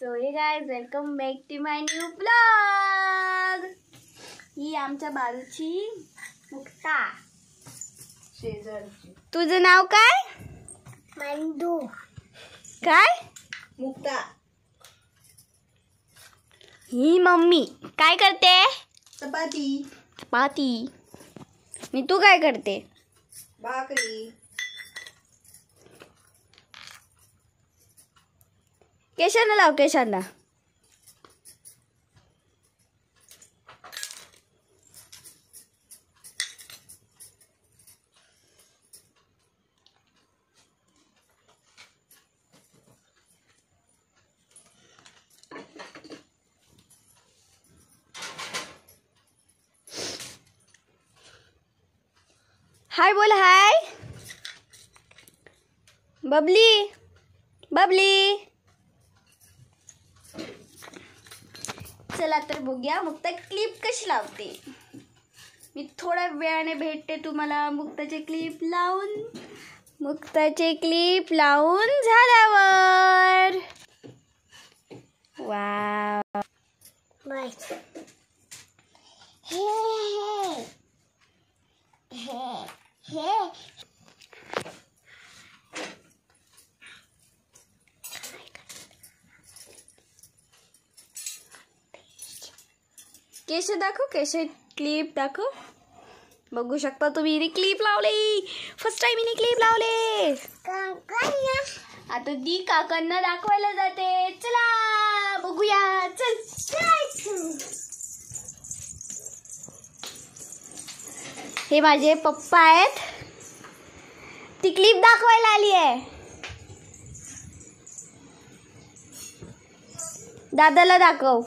So hey guys, welcome back to my new blog. ही आमच्या बाजूची मुक्ता. शेजारची. तुझं नाव काय? मंदू. काय? मुक्ता. ही मम्मी काय करते? चपाती. चपाती. मी तू काय करते? भाकरी. केशांना लाव, केशांना. हाय बोल. हाय बबली. बबली. चला तर बघूया मुक्ता क्लिप कशी लावते. मी थोड्या वेळाने भेटते तुम्हाला मुक्ताचे क्लिप लावून. मुक्ताचे क्लिप लावून झाल्यावर. वाव. बाय. हे हे हे केश दाखव. केश क्लिप दाखव. बघू शकता तुम्ही क्लिप लावली. फर्स्ट टाइम हिने क्लिप लावले. आता दी काकांना दाखवायला जाते. चला बघूया. चल. हे माझे पप्पा आहेत. ती क्लिप दाखवायला आली आहे. दादाला दाखव.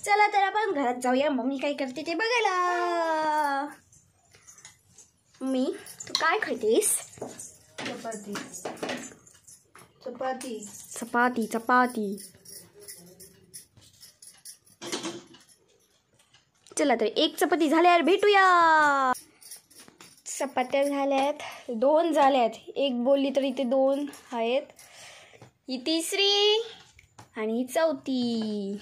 चला तर आपण घरात जाऊया. मम्मी काय करते ते बघायला. मम्मी तू काय खातेस? चपाती. चपाती. चपाती. चपाती. चला तर एक चपाती झाल्यावर भेटूया. चपात्या झाल्यात. 2 झाल्यात. एक बोलली तर इथे 2 आहेत. ही तिसरी आणि ही चौथी.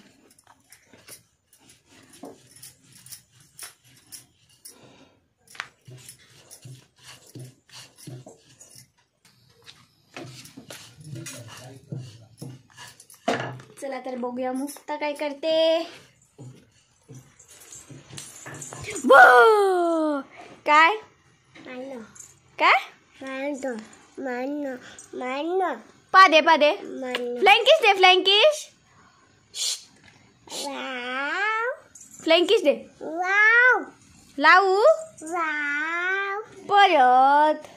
चला तर बघूया मुक्ता काय करते. काय काय पादे पादे. फ्लँकिश दे. फ्लँकिश. फ्लँकिश दे. लावू परत.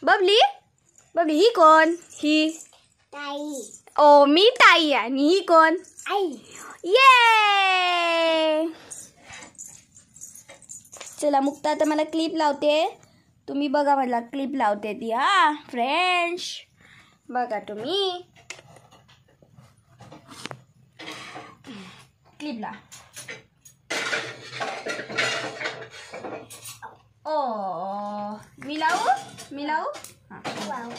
बबली. बबली ही कोण? ही ताई. ओ मी ताई आणि ही कोण? आई. ये. चला मुक्ता आता मला क्लिप लावते. तुम्ही बघा मला क्लिप लावते ती. हा फ्रेंड्स बघा तुम्ही. क्लिप ला. ओ मी लावू. मी लावू. हां.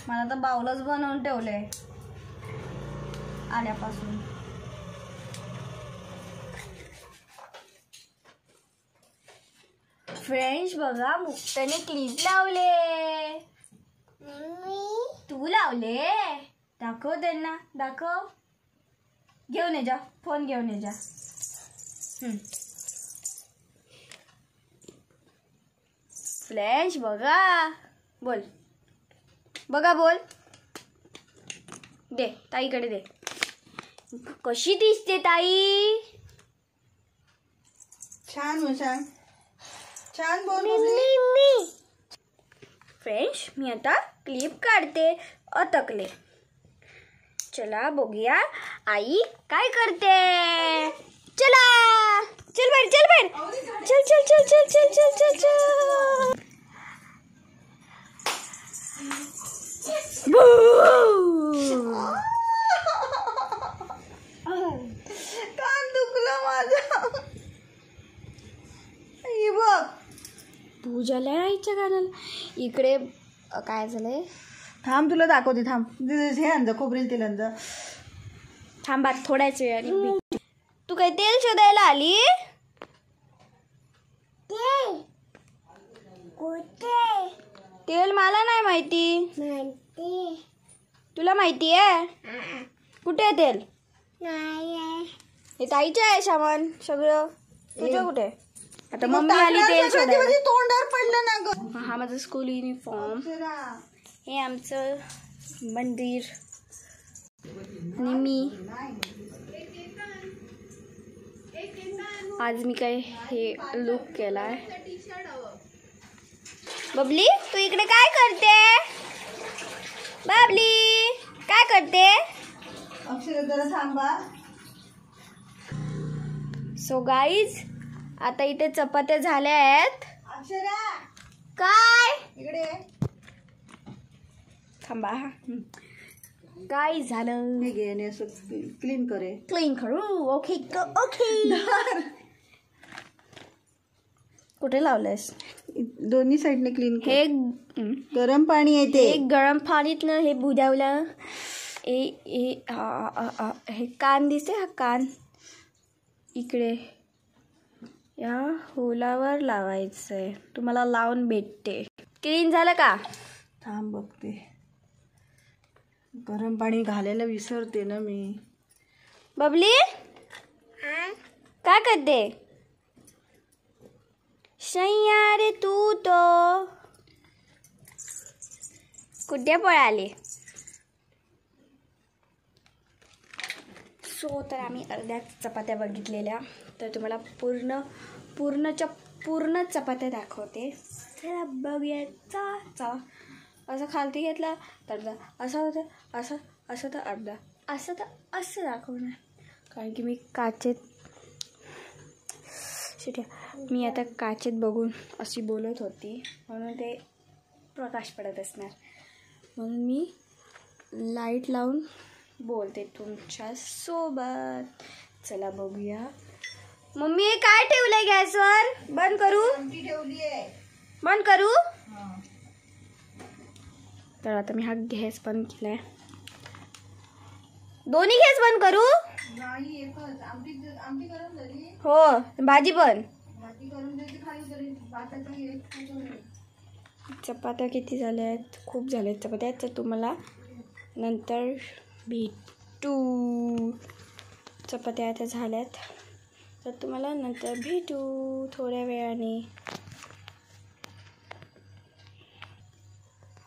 मला तर बाउलच बनवून ठेवलंय आल्यापासून. फ्रेंड्स बघा मुक्ताने क्लिप लावले. तू लावले. दाखव त्यांना. दाखव. घेऊन ये जा. फोन घेऊन ये जा. फ्रेंड्स बघा. बोल. बघा बोल. दे ताईकडे दे. कशी दिसते ताई? छान. छान बोल. फ्रेंड्स मी आता क्लिप काढते. अटकले. चला बघूया आई काय करते. चला चल बाहेर चल बाहेर चल चल चल चल चल चल चल चल. कान दुखलं माझं. ही बघ पूजाला आईच्या कानाला. इकडे काय झालंय. थांब तुला दाखवते थांब. हे अंज खोबरेल तेल अंज. थांबा थोड्याच वेळाने. तू काय तेल शोधायला आली. तेल मला नाही माहिती. तुला माहिती आहे. कुठे आहे तेल. हे ताईचे आहे सामान सगळं. तुझं कुठे. आता मम्मी आली तेल शोधायला. तोंडावर पडलं ना ग. हा माझं स्कूल युनिफॉर्म. हे आमचं मंदिर आणि मी. आज मी काय हे लुक केलाय. बबली तू इकडे काय करते. बबली काय करते. अक्षर जरा थांबा. सो गाईज आता इथे चपात्या झाल्या आहेत. अक्षरा काय इकडे थांबा. काय झालं. हे घे आणि असं क्लीन करे. क्लीन करू. Okay okay. कुठे लावलंयस. दोन्ही साईडने क्लीन कर. हे गरम पाणी येते. हे गरम पाणीतनं हे बुद्यावलं. हे कान दिसते. हा कान इकडे या होलावर लावायचंय. तुम्हाला लावून भेटते. क्लीन झालं का. थांब बघते. गरम पाणी घालायला विसरते ना मी. बबली काय करते. शैया रे तू तो कुठे पळाले. सो तर आम्ही अर्ध्या चपात्या बघितलेल्या. तर तुम्हाला पूर्ण चपात्या दाखवते. चला बघूया. चा असं खालती घेतला तर असं होतं. असं तर अर्धा असं तर असं दाखवणार. कारण की मी काचेत मी आता काचेत बघून अशी बोलत होती म्हणून ते प्रकाश पडत असणार. म्हणून मी लाईट लावून बोलते तुमच्या सोबत. चला बघूया. मम्मी हे काय ठेवलंय गॅसवर. बंद करू. बंद करू. तर आता मी हा गॅस बंद केलाय. दोन्ही गॅस बंद करू. हो भाजी पण. चपात्या किती झाल्या आहेत. खूप झाल्या आहेत चपात्या. तर तुम्हाला नंतर भेटू. चपात्या आता झाल्यात तर तुम्हाला नंतर भेटू थोड्या वेळाने.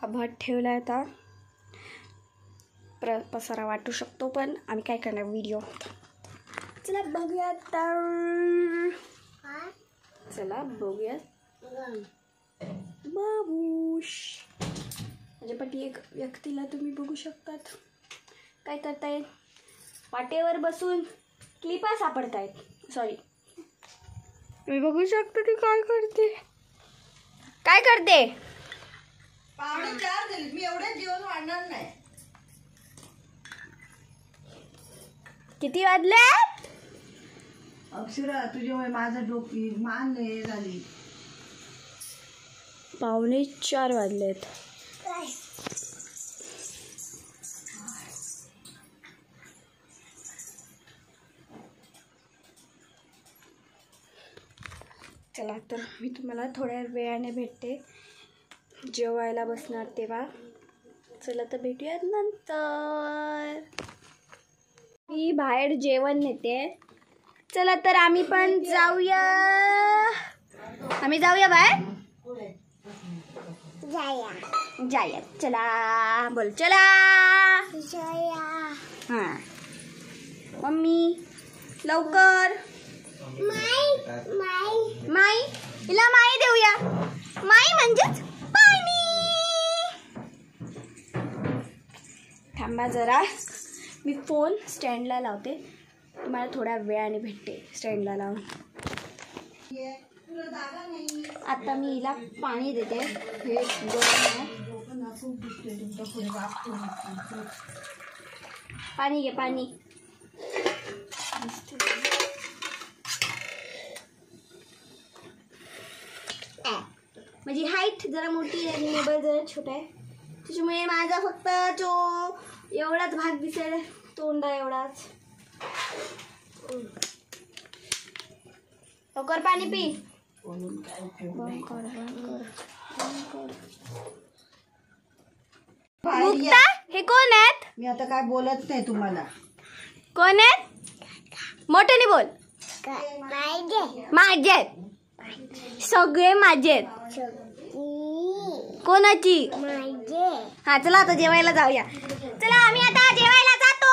हा भात ठेवला आता. पसारा वाटू शकतो पण आम्ही काय करणार व्हिडिओ. चला बघूया तर. चला बघूया. बाबूश माझ्यापाठी एक व्यक्तीला तुम्ही बघू शकतात. काय करतायत. वाटेवर बसून क्लिपा सापडतायत. सॉरी तुम्ही बघू शकता ती काय करते. काय करते. पावणे 4 झाले. मी एवढे जेवण वाढणार नाही. किती वाजले. अक्षरा तुझ्यामुळे माझा डोकी मान हे झाली. पावणे 4 वाजलेत. चला तर मी तुम्हाला थोड्या वेळाने भेटते. जेवायला बसणार तेव्हा. चला तर भेटूयात नंतर. मी बाहेर जेवण नेते. चला तर आम्ही पण जाऊया. आम्ही जाऊया बाहेर. जाऊया. चला बोल. चला हां मम्मी लवकर. माई हिला माई देऊया. माई म्हणजेच पाणी. थांबा जरा, मी फोन स्टँडला लावते, तुम्हाला थोड्या वेळाने भेटते स्टँडला लावून. आता मी हिला पाणी देते. हे गरम आहे. पाणी घे पाणी. माझी हाईट जरा मोठी आहे आणि मोबाईल जरा छोटा आहे, त्याच्यामुळे माझा फक्त जो एवढाच भाग दिसेल, तोंडा एवढाच. लवकर पाणी पी. मुक्ता, हे कोण आहेत? मी आता काय बोलत नाही तुम्हाला. कोण आहेत? मोठ्याने बोल. माझे आहेत, सगळे माझे आहेत. कोणाची? हा चला आता जेवायला जाऊया. चला आम्ही आता जेवायला जातो.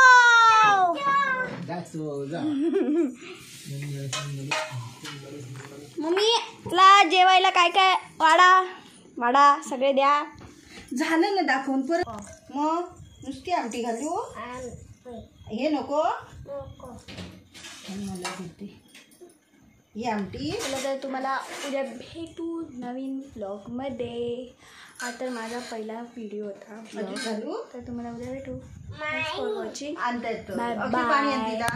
मम्मी चला जेवायला काय काय वाडा सगळे द्या. झालं ना दाखवून परत. मग नुसती आमटी घालू, हे नको. मला देते ही आमटी. चला तर तुम्हाला उद्या भेटू नवीन ब्लॉगमध्ये. हा तर माझा पहिला व्हिडिओ होता घालू तर तुम्हाला उद्या भेटू. Thanks for watching. आणता येतं. बाय पाणी आण बाय. तिला.